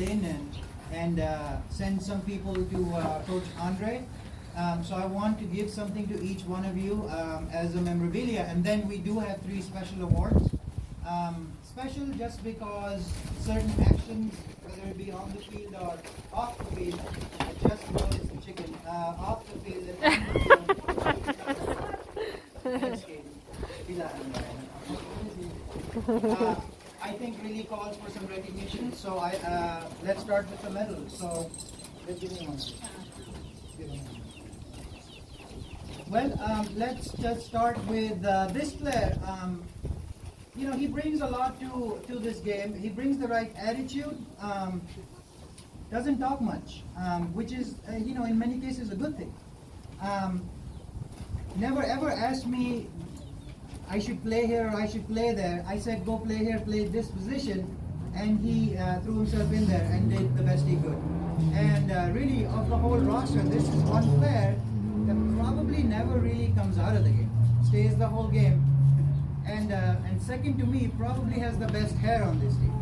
in and send some people to Coach Andre. So I want to give something to each one of you as a memorabilia, and then we do have 3 special awards. Special just because certain actions, whether it be on the field or off the field, just notice the chicken, off the field and on the field. I think really calls for some recognition. So let's start with the medal. So let's give me one. Well, let's just start with this player. You know, he brings a lot to this game. He brings the right attitude. Doesn't talk much, which is, you know, in many cases a good thing. Never ever asked me I should play here or I should play there. I said go play here, play this position, and he threw himself in there and did the best he could. And really, of the whole roster, this is one player that probably never really comes out of the game. Stays the whole game. And second to me, probably has the best hair on this team.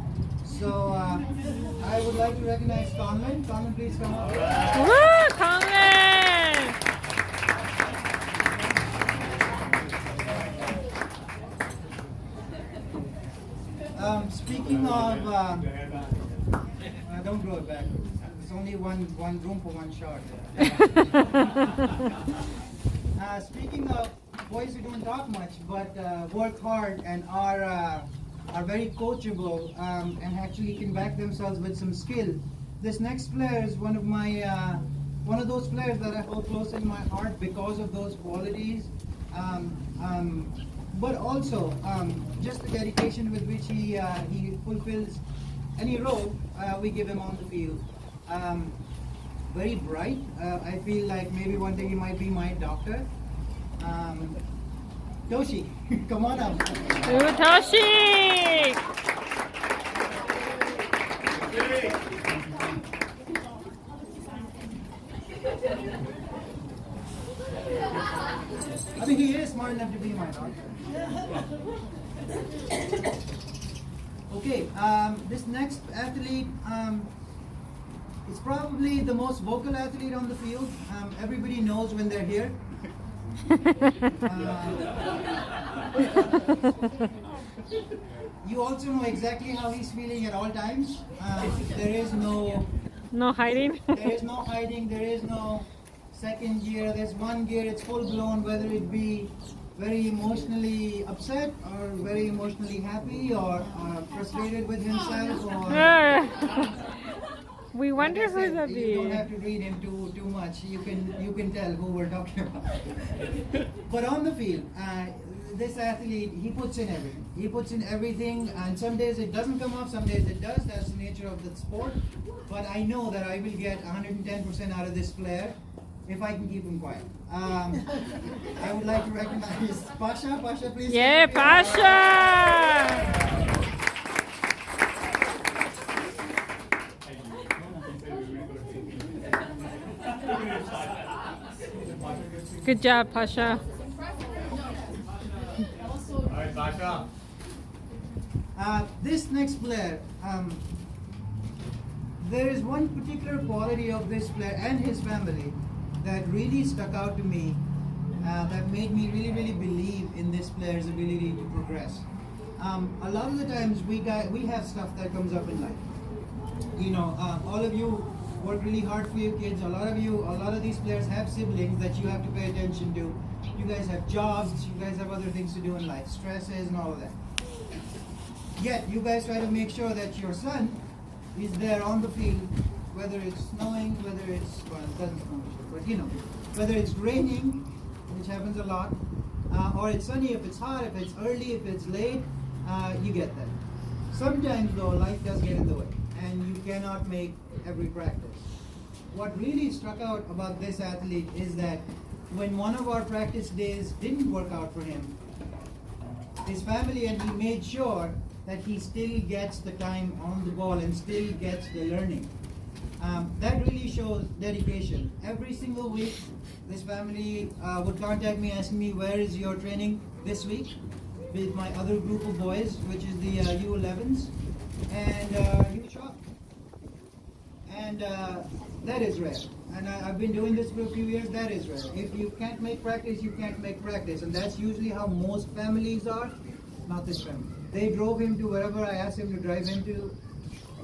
So I would like to recognize Conlon. Conlon, please come up. Woo, Conlon! Speaking of, don't grow it back. There's only one room for one shot. Speaking of boys who don't talk much but work hard and are very coachable and actually can back themselves with some skill. This next player is one of those players that I hold close in my heart because of those qualities, but also just the dedication with which he fulfills any role we give him on the field. Very bright. I feel like maybe one day he might be my doctor. Toshi, come on up. Ooh, Toshi! I mean, he is smart enough to be my doctor. Okay, this next athlete is probably the most vocal athlete on the field. Everybody knows when they're here. You also know exactly how he's feeling at all times. There is no hiding. There is no hiding. There is no second gear. There's one gear. It's full blown. Whether it be very emotionally upset or very emotionally happy or frustrated with himself or. We wonder Like I who said, that you be. don't have to read him too much. You can tell who we're talking about. But on the field, this athlete, he puts in everything. He puts in everything, and some days it doesn't come off, some days it does. That's the nature of the sport. But I know that I will get 110% out of this player if I can keep him quiet. I would like to recognize Pasha. Pasha, please. Yeah, Pasha! Good job, Pasha. Alright, Pasha. This next player, there is one particular quality of this player and his family that really stuck out to me, that made me really believe in this player's ability to progress. A lot of the times we have stuff that comes up in life. You know, all of you work really hard for your kids. A lot of these players have siblings that you have to pay attention to. You guys have jobs, you guys have other things to do in life, stresses and all of that. Yet you guys try to make sure that your son is there on the field, whether it's snowing, whether it's, well, it doesn't snow, but you know, whether it's raining, which happens a lot, or it's sunny, if it's hot, if it's early, if it's late, you get that. Sometimes though, life does get in the way, and you cannot make every practice. What really struck out about this athlete is that when one of our practice days didn't work out for him, his family and he made sure that he still gets the time on the ball and still gets the learning. That really shows dedication. Every single week, this family would contact me asking me, where is your training this week? With my other group of boys, which is the U11s, and you shock. And that is rare. And I've been doing this for a few years. That is rare. If you can't make practice, you can't make practice, and that's usually how most families are. Not this family. They drove him to wherever I asked him to drive him to,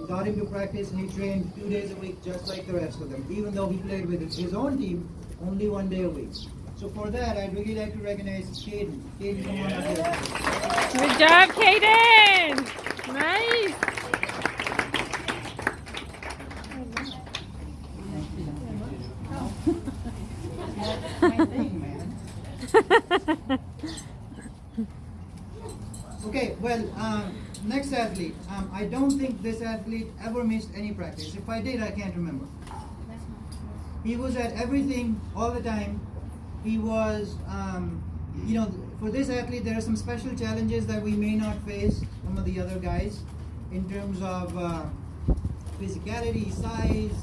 got him to practice, and he trained 2 days a week just like the rest of them, even though he played with his own team only 1 day a week. So for that, I'd really like to recognize Caden. Caden, come on up here. Good job, Kaden. Nice. My thing, man. Okay, well, next athlete. I don't think this athlete ever missed any practice. If I did, I can't remember. He was at everything all the time. He was, for this athlete, there are some special challenges that we may not face some of the other guys in terms of physicality, size,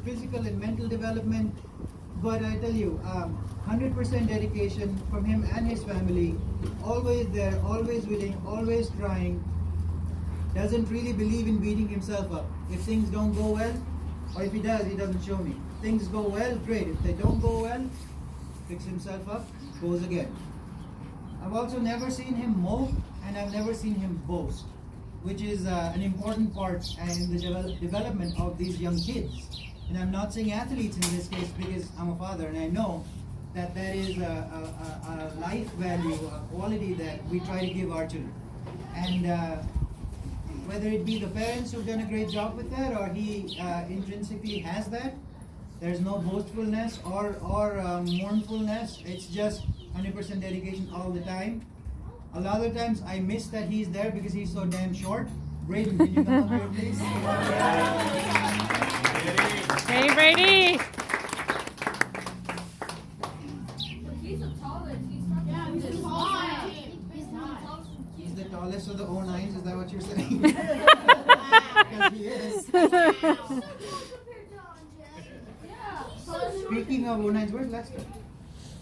physical and mental development. But I tell you, 100% dedication from him and his family. Always there, always willing, always trying. Doesn't really believe in beating himself up. If things don't go well, or if he does, he doesn't show me. Things go well, great. If they don't go well, picks himself up, goes again. I've also never seen him mope, and I've never seen him boast, which is an important part in the development of these young kids. And I'm not saying athletes in this case because I'm a father and I know that that is a life value, a quality that we try to give our children. And whether it be the parents who've done a great job with that or he intrinsically has that, there's no boastfulness or mournfulness. It's just 100% dedication all the time. A lot of times I miss that he's there because he's so damn short. Braden, can you come up here, please? Hey, Brady. He's the tallest. He's the tallest. He's the tallest of the 09s, is that what you're saying? Because he is. Speaking of 09s, where's Lester?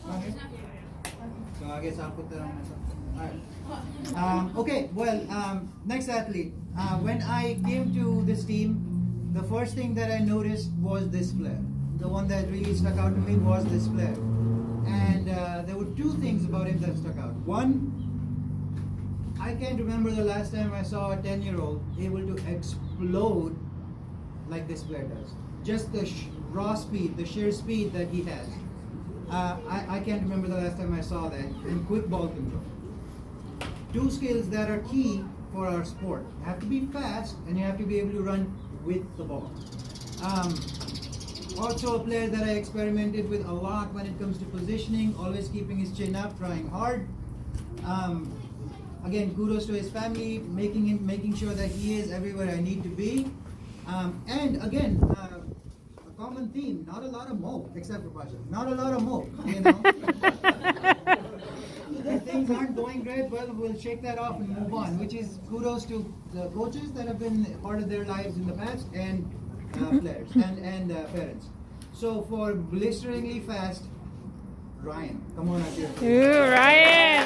Okay. So I guess I'll put that on myself. Alright. Okay, well, next athlete. When I came to this team, the first thing that I noticed was this player. The one that really stuck out to me was this player. And there were two things about him that stuck out. One, I can't remember the last time I saw a 10-year-old able to explode like this player does. Just the raw speed, the sheer speed that he has. I can't remember the last time I saw that. And quick ball control. Two skills that are key for our sport. You have to be fast and you have to be able to run with the ball. Also a player that I experimented with a lot when it comes to positioning, always keeping his chin up, trying hard. Again, kudos to his family, making sure that he is everywhere I need to be. And again, a common theme, not a lot of mope, except for Pasha. Not a lot of mope, you know. If things aren't going great, well, we'll shake that off and move on, which is kudos to the coaches that have been part of their lives in the past and players and parents. So for blisteringly fast, Ryan, come on up here. Ooh, Ryan.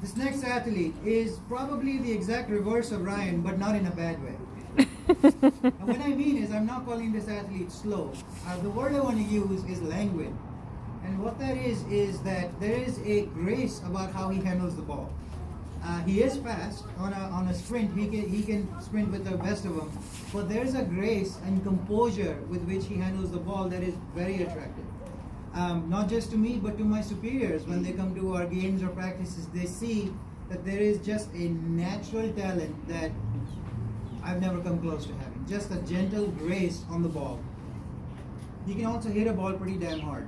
This next athlete is probably the exact reverse of Ryan, but not in a bad way. And what I mean is, I'm not calling this athlete slow. The word I want to use is languid. And what that is that there is a grace about how he handles the ball. He is fast on a sprint. He can sprint with the best of them. But there's a grace and composure with which he handles the ball that is very attractive. Not just to me, but to my superiors. When they come to our games or practices, they see that there is just a natural talent that I've never come close to having. Just a gentle grace on the ball. He can also hit a ball pretty damn hard.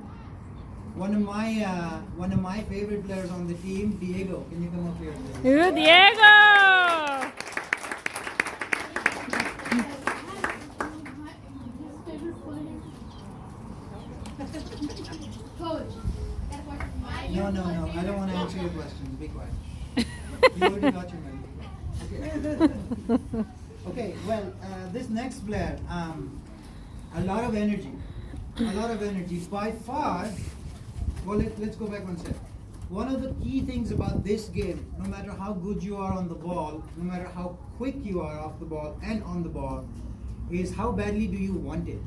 One of my favorite players on the team, Diego. Can you come up here, please? Ooh, Diego. No, I don't want to answer your questions. Be quiet. You already got your money. Okay. Okay, well, this next player, a lot of energy. a lot of energy. By far, well, let's go back one step. One of the key things about this game, no matter how good you are on the ball, no matter how quick you are off the ball and on the ball, is how badly do you want it?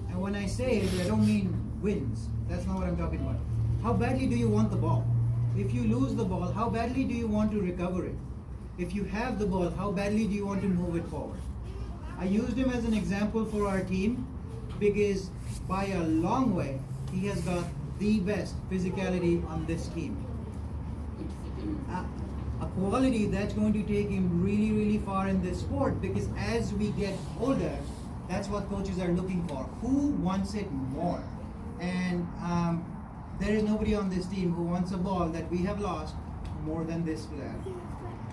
And when I say it, I don't mean wins. That's not what I'm talking about. How badly do you want the ball? If you lose the ball, how badly do you want to recover it? If you have the ball, how badly do you want to move it forward? I used him as an example for our team because by a long way, he has got the best physicality on this team. A quality that's going to take him really, really far in this sport, because as we get older, that's what coaches are looking for. Who wants it more? And there is nobody on this team who wants a ball that we have lost more than this player.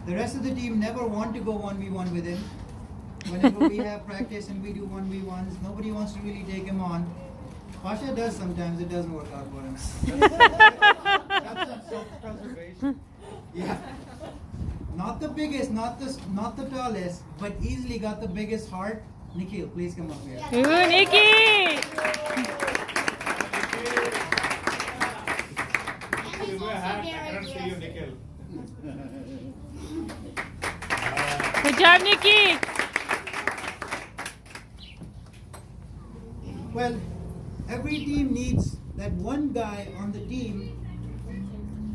The rest of the team never want to go 1v1 with him. Whenever we have practice and we do 1v1s, nobody wants to really take him on. Pasha does sometimes, it doesn't work out for him. That's some self-preservation. Yeah. Not the biggest, not the tallest, but easily got the biggest heart. Nikhil, please come up here. Ooh, Nikki! Give me a hand. I cannot see you, Nikhil. Good job, Nikki! Well, every team needs that one guy on the team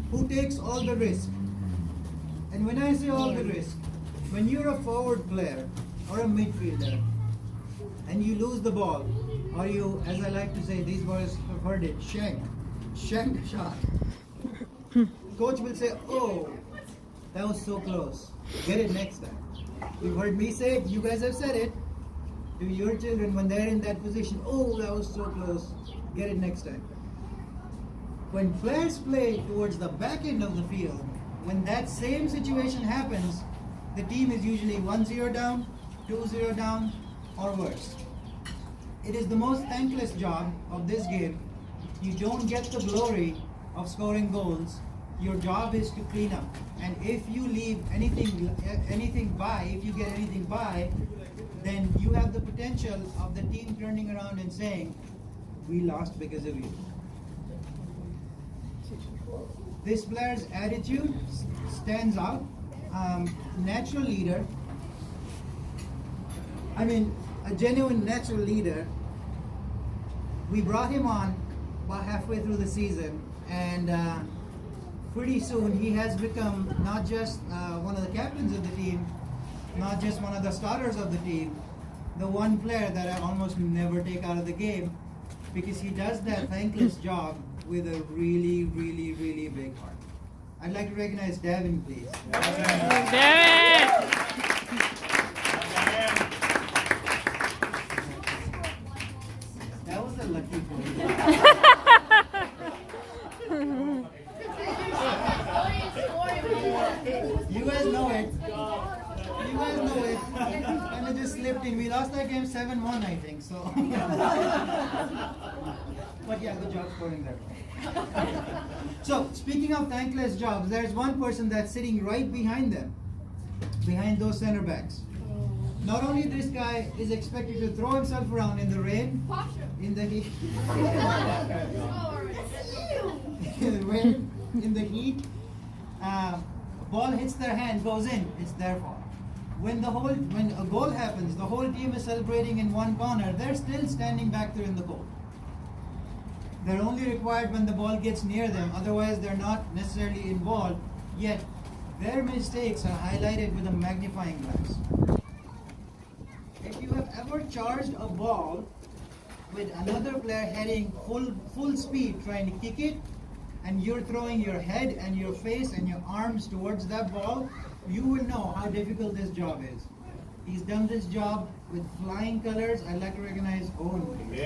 who takes all the risk. And when I say all the risk, when you're a forward player or a midfielder and you lose the ball, or you, as I like to say, these boys have heard it, shank shot. Coach will say, oh, that was so close. Get it next time. You've heard me say it, you guys have said it to your children when they're in that position. Oh, that was so close. Get it next time. When players play towards the back end of the field, when that same situation happens, the team is usually 1-0 down, 2-0 down, or worse. It is the most thankless job of this game. You don't get the glory of scoring goals. Your job is to clean up. And if you leave anything by, if you get anything by, then you have the potential of the team turning around and saying, we lost because of you. This player's attitude stands out. Natural leader. I mean, a genuine natural leader. We brought him on about halfway through the season, and pretty soon he has become not just one of the captains of the team, not just one of the starters of the team, the one player that I almost never take out of the game, because he does that thankless job with a really, really, really big heart. I'd like to recognize Davin, please. Davin! That was a lucky goal. You guys know it. You guys know it. And it just slipped in. We lost that game 7-1, I think. So, but yeah, good job scoring that one. So, speaking of thankless jobs, there's one person that's sitting right behind them, behind those center backs. Not only this guy is expected to throw himself around in the rain, in the heat, in the rain, in the heat. Ball hits their hand, goes in, it's their fault. When a goal happens, the whole team is celebrating in one corner, they're still standing back there in the goal. They're only required when the ball gets near them, otherwise they're not necessarily involved, yet their mistakes are highlighted with a magnifying glass. If you have ever charged a ball with another player heading full speed trying to kick it, and you're throwing your head and your face and your arms towards that ball, you will know how difficult this job is. He's done this job with flying colors. I'd like to recognize Owen, please.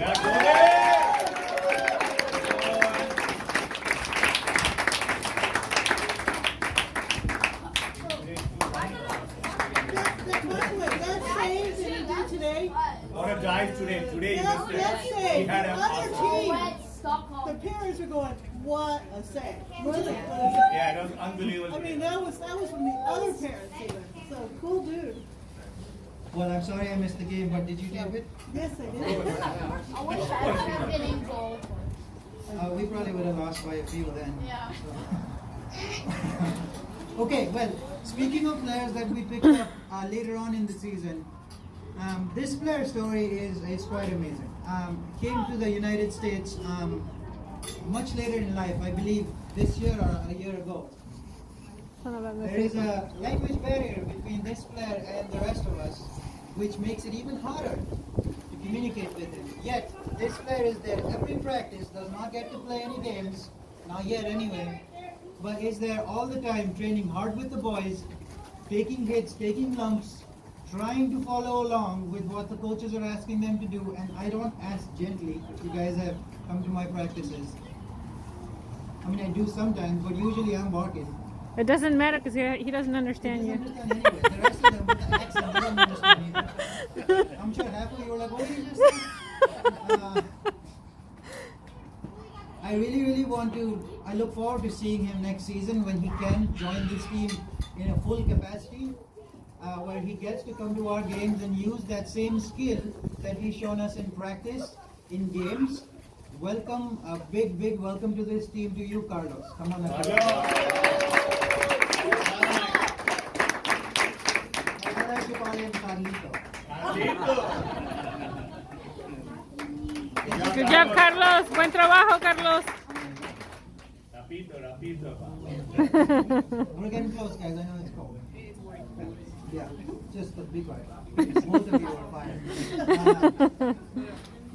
What a dive today. Today Let's say he had the a other awesome. team, the parents were going, what a save. Really? Yeah, it was unbelievable. I mean, that was from the other parents even. So, cool dude. Well, I'm sorry I missed the game, but did you tape it? Yes, I did. I wish I would have been involved. we probably would have lost by a few then. Yeah. Okay, well, speaking of players that we picked up later on in the season, this player story is quite amazing. Came to the United States much later in life, I believe this year or a year ago. There is a language barrier between this player and the rest of us, which makes it even harder to communicate with him. Yet, this player is there every practice, does not get to play any games, not yet anyway, but is there all the time training hard with the boys, taking hits, taking lumps, trying to follow along with what the coaches are asking them to do. And I don't ask gently. If you guys have come to my practices, I mean I do sometimes, but usually I'm barking. It doesn't matter because he doesn't He understand doesn't you. understand anyway. The rest of them with the accent, they don't understand either. I'm sure half of you were like, what did you just say? I really want to, I look forward to seeing him next season when he can join this team in a full capacity, where he gets to come to our games and use that same skill that he's shown us in practice, in games. Welcome, a big welcome to this team, to you, Carlos. Come on, now. I like to call him Carlito. Good job, Carlos. Buen trabajo, Carlos. Rapito. We're getting close, guys. I know it's cold. Yeah, just be quiet. Most of you are fine.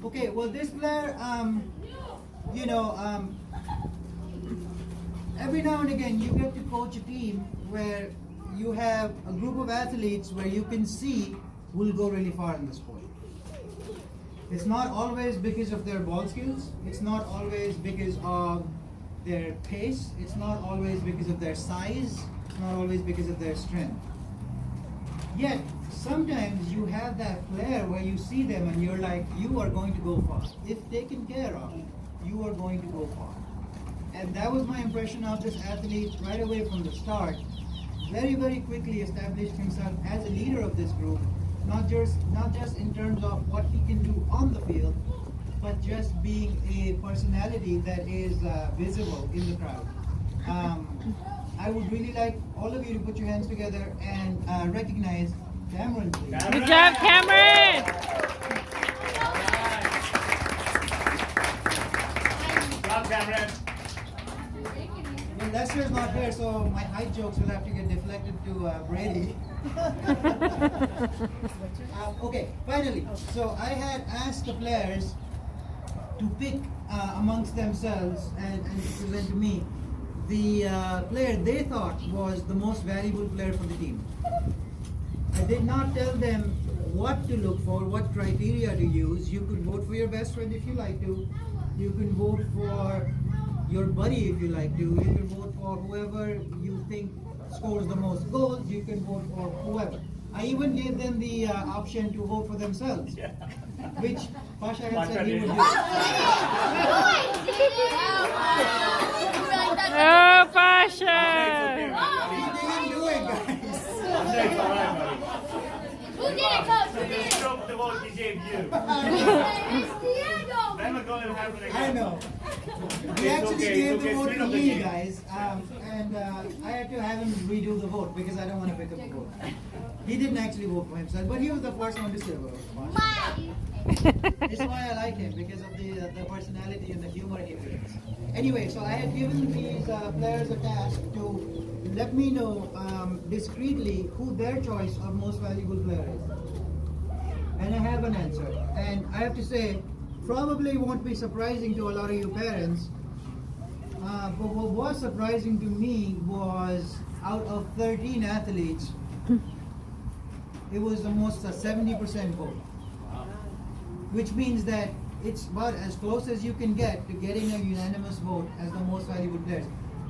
Okay, well, this player, every now and again you get to coach a team where you have a group of athletes where you can see will go really far in the sport. It's not always because of their ball skills. It's not always because of their pace. It's not always because of their size. It's not always because of their strength. Yet, sometimes you have that player where you see them and you're like, you are going to go far. If taken care of, you are going to go far. And that was my impression of this athlete right away from the start. Very quickly established himself as a leader of this group, not just in terms of what he can do on the field, but just being a personality that is visible in the crowd. I would really like all of you to put your hands together and recognize Cameron, please. Good job, Cameron. Good job, Cameron. Well, Lester's not here, so my height jokes will have to get deflected to Brady. Okay, finally. So I had asked the players to pick amongst themselves and to present to me the player they thought was the most valuable player for the team. I did not tell them what to look for, what criteria to use. You could vote for your best friend if you like to. You can vote for your buddy if you like to. You can vote for whoever you think scores the most goals. You can vote for whoever. I even gave them the option to vote for themselves, which Pasha had said he would do. Oh, Pasha. He didn't do it, guys. Who did it, Coach? Who did Just it? stroke the vote he gave you. It's Diego. Never gonna happen again. I know. He It's actually okay, gave it's the okay, vote spirit to of the me, game. guys, and I had to have him redo the vote because I don't want to pick up the vote. He didn't actually vote for himself, but he was the first one to say vote. It's why I like him, because of the personality and the humor he brings. Anyway, so I had given these players a task to let me know discreetly who their choice of most valuable player is. And I have an answer. And I have to say, probably won't be surprising to a lot of you parents, but what was surprising to me was out of 13 athletes, it was almost a 70% vote. Which means that it's about as close as you can get to getting a unanimous vote as the most valuable players,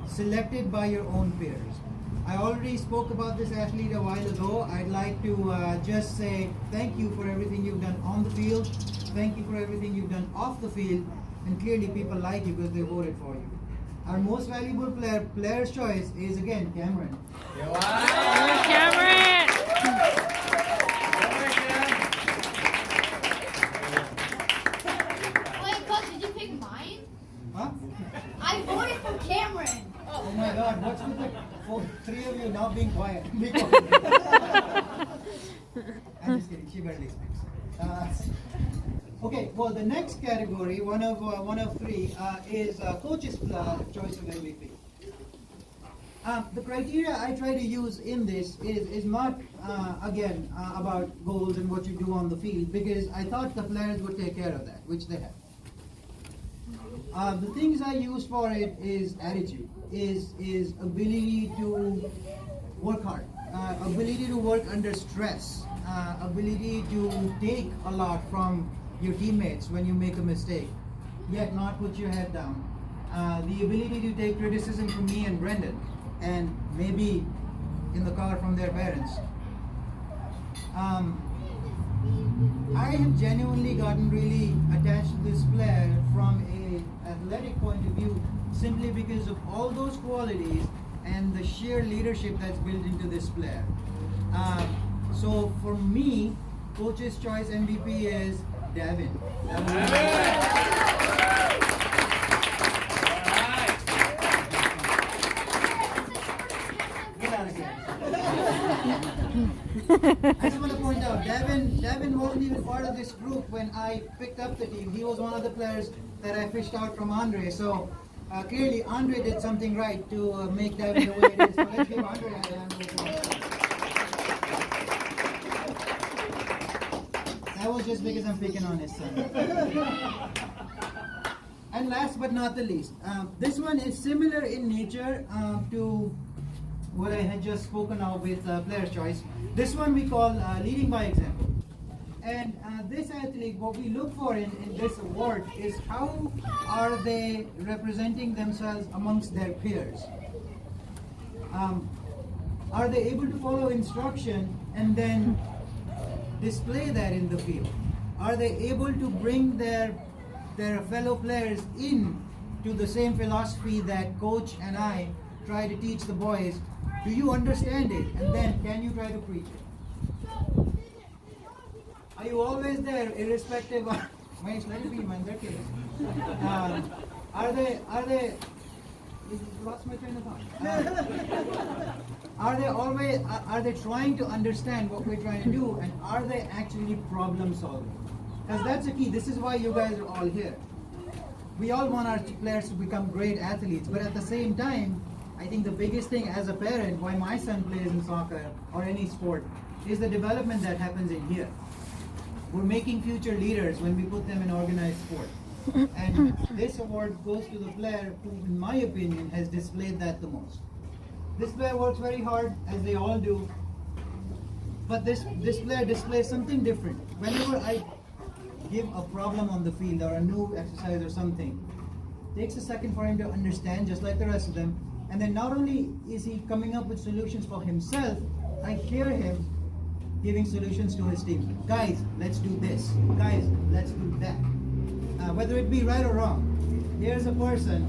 selected by your own peers. I already spoke about this athlete a while ago. I'd like to just say thank you for everything you've done on the field, thank you for everything you've done off the field, and clearly people like you because they voted for you. Our most valuable player's choice is again Cameron. Cameron. Wait, Coach, did you pick mine? Huh? God, what's with the three of you now being quiet? Be quiet. I'm just kidding. She barely speaks. Okay. Well, the next category, one of three, is coach's choice of MVP. The criteria I try to use in this is not again about goals and what you do on the field, because I thought the players would take care of that, which they have. The things I use for it is attitude, is ability to work hard, ability to work under stress, ability to take a lot from your teammates when you make a mistake, yet not put your head down. The ability to take criticism from me and Brendan, and maybe in the car from their parents. I have genuinely gotten really attached to this player from an athletic point of view, simply because of all those qualities and the sheer leadership that's built into this player. So for me, coach's choice MVP is Davin. I just want to point out, Davin wasn't even part of this group when I picked up the team. He was one of the players that I fished out from Andre. So clearly, Andre did something right to make Davin the way it is. So let's give Andre a hand. That was just because I'm picking on his son. And last but not the least, this one is similar in nature to what I had just spoken of with player's choice. This one we call leading by example. And this athlete, what we look for in this award is how are they representing themselves amongst their peers. Are they able to follow instruction and then display that in the field? Are they able to bring their fellow players in to the same philosophy that coach and I try to teach the boys? Do you understand it? And then can you try to preach it? Are you always there, irrespective of are they lost my train of thought. Are they trying to understand what we're trying to do, and are they actually problem solving? Because that's the key. This is why you guys are all here. We all want our players to become great athletes, but at the same time, I think the biggest thing as a parent, why my son plays in soccer or any sport, is the development that happens in here. We're making future leaders when we put them in organized sport. And this award goes to the player who, in my opinion, has displayed that the most. This player works very hard, as they all do, but this player displays something different. Whenever I give a problem on the field or a new exercise or something, it takes a second for him to understand, just like the rest of them. And then not only is he coming up with solutions for himself, I hear him giving solutions to his team. Guys, let's do this. Guys, let's do that. Whether it be right or wrong, here's a person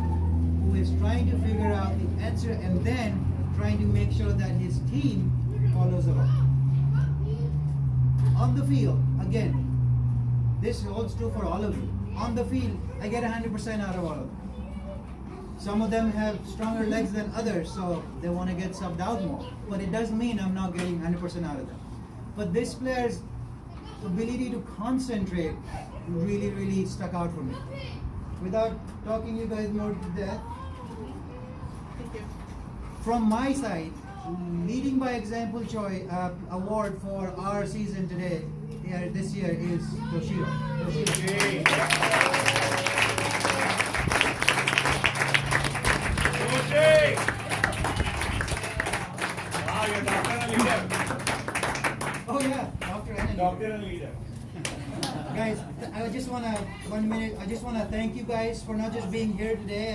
who is trying to figure out the answer and then trying to make sure that his team follows along. On the field, again, this holds true for all of you. On the field, I get 100% out of all of them. Some of them have stronger legs than others, so they want to get subbed out more. But it doesn't mean I'm not getting 100% out of them. But this player's ability to concentrate really, really stuck out for me. Without talking you guys more to death, from my side, leading by example choice award for our season today, this year, is Toshiro. Wow, you're doctor and leader. Oh yeah, doctor and Doctor and leader. Guys, I just wanna thank you guys for not just being here today.